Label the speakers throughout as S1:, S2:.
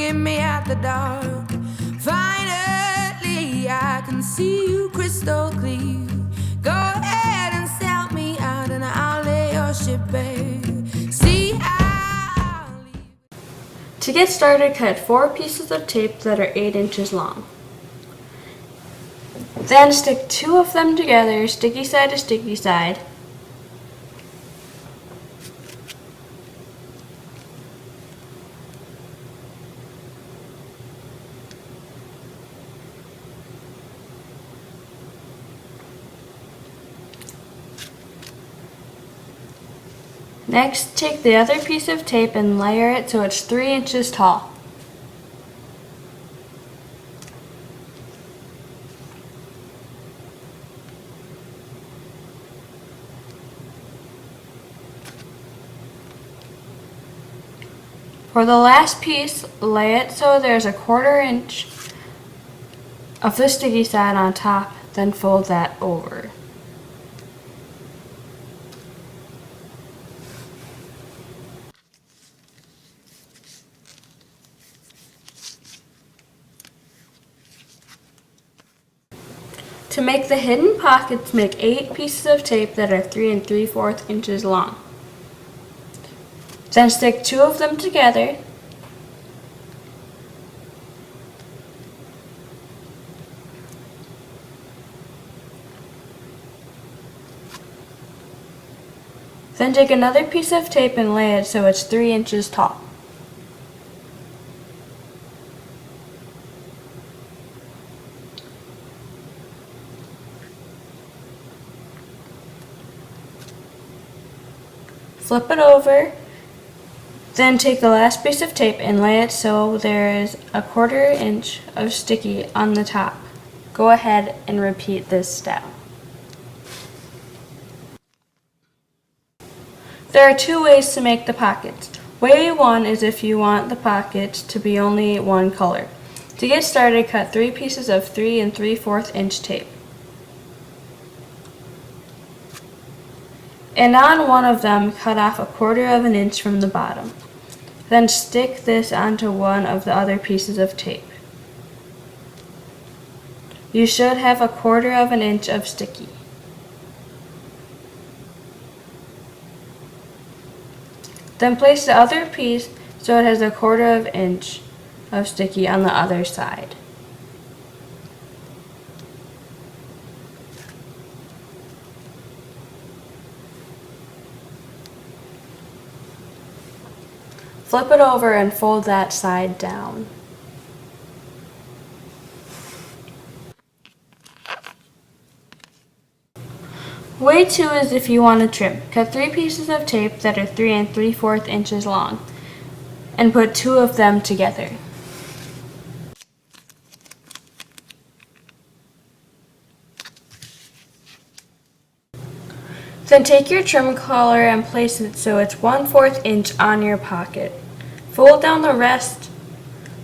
S1: get me out the dark. Finally, I can see you crystal clear. Go ahead and sell me out, and I'll lay your ship bare. See how.
S2: To get started, cut 4 pieces of tape that are 8 inches long. Then stick 2 of them together, sticky side to sticky side. Next, take the other piece of tape and layer it so it's 3 inches tall. For the last piece, lay it so there's a 1/4 inch of the sticky side on top, then fold that over. To make the hidden pockets, make 8 pieces of tape that are 3 3/4 inches long. Then stick 2 of them together. Then take another piece of tape and lay it so it's 3 inches tall. Flip it over, then take the last piece of tape and lay it so there is a 1/4 inch of sticky on the top. Go ahead and repeat this step. There are 2 ways to make the pockets. Way 1 is if you want the pockets to be only one color. To get started, cut 3 pieces of 3 3/4 inch tape. And on one of them, cut off a 1/4 inch from the bottom. Then stick this onto one of the other pieces of tape. You should have a 1/4 inch of sticky. Then place the other piece so it has a 1/4 inch of sticky on the other side. Flip it over and fold that side down. Way 2 is if you want to trim. Cut 3 pieces of tape that are 3 3/4 inches long and put 2 of them together. Then take your trim collar and place it so it's 1/4 inch on your pocket. Fold down the rest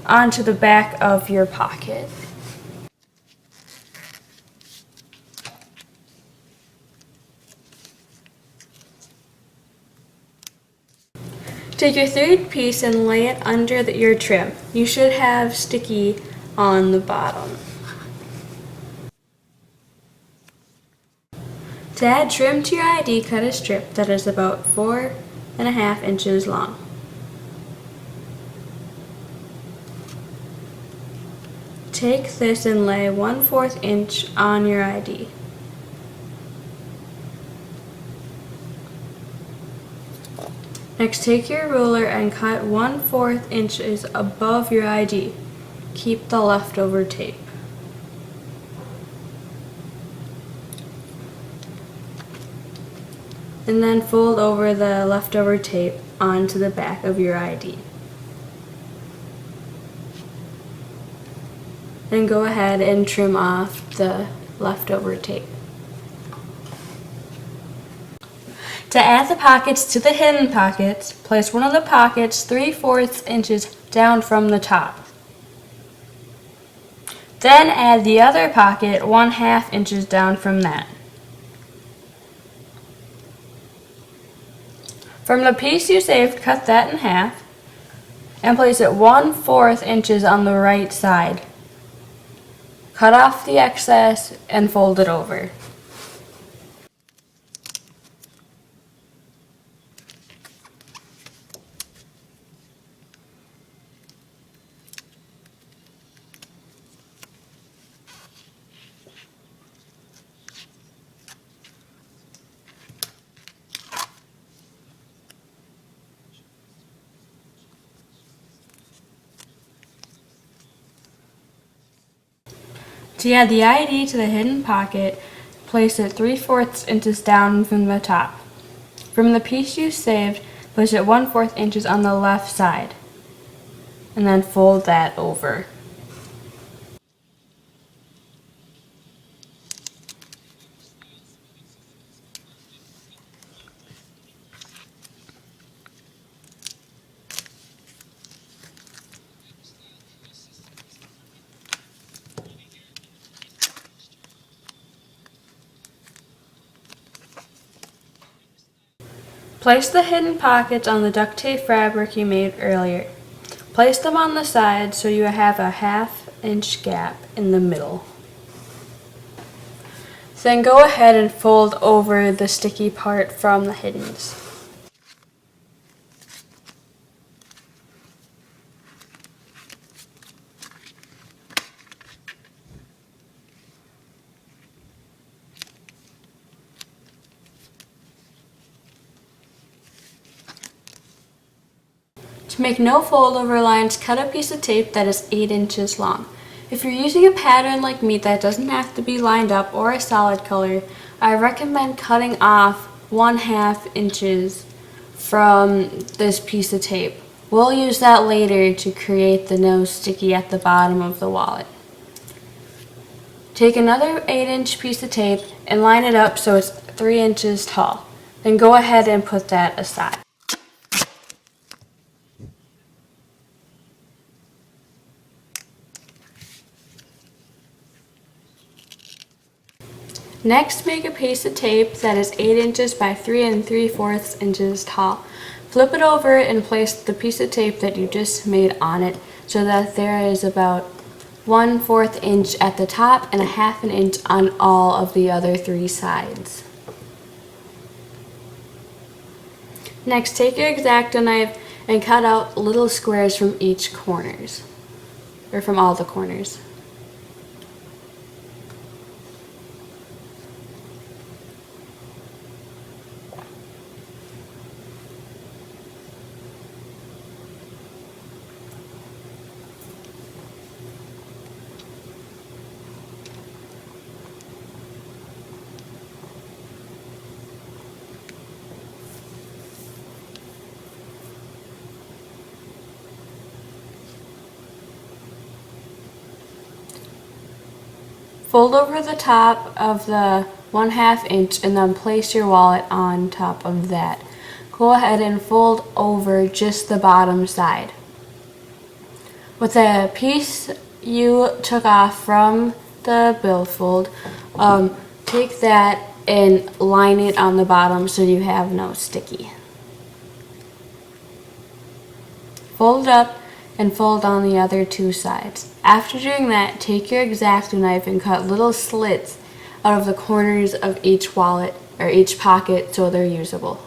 S2: onto the back of your pocket. Take your 3rd piece and lay it under your trim. You should have sticky on the bottom. To add trim to your ID, cut a strip that is about 4.5 inches long. Take this and lay 1/4 inch on your ID. Next, take your ruler and cut 1/4 inches above your ID. Keep the leftover tape. And then fold over the leftover tape onto the back of your ID. Then go ahead and trim off the leftover tape. To add the pockets to the hidden pockets, place one of the pockets 3/4 inches down from the top. Then add the other pocket 1/2 inches down from that. From the piece you saved, cut that in half. and place it 1/4 inches on the right side. Cut off the excess and fold it over. To add the ID to the hidden pocket, place it 3/4 inches down from the top. From the piece you saved, place it 1/4 inches on the left side, and then fold that over. Place the hidden pockets on the duct tape fabric you made earlier. Place them on the sides so you have a 1/2 inch gap in the middle. Then go ahead and fold over the sticky part from the hiddens. To make no fold over lines, cut a piece of tape that is 8 inches long. If you're using a pattern like me that doesn't have to be lined up or a solid color, I recommend cutting off 1/2 inches from this piece of tape. We'll use that later to create the nose sticky at the bottom of the wallet. Take another 8-inch piece of tape and line it up so it's 3 inches tall. Then go ahead and put that aside. Next, make a piece of tape that is 8 inches by 3 3/4 inches tall. Flip it over and place the piece of tape that you just made on it so that there is about 1/4 inch at the top and 1/2 inch on all of the other 3 sides. Next, take your X-Acto knife and cut out little squares from each corners, or from all the corners. Fold over the top of the 1/2 inch and then place your wallet on top of that. Go ahead and fold over just the bottom side. With the piece you took off from the billfold, take that and line it on the bottom so you have no sticky. Fold it up and fold on the other 2 sides. After doing that, take your X-Acto knife and cut little slits out of the corners of each wallet or each pocket so they're usable.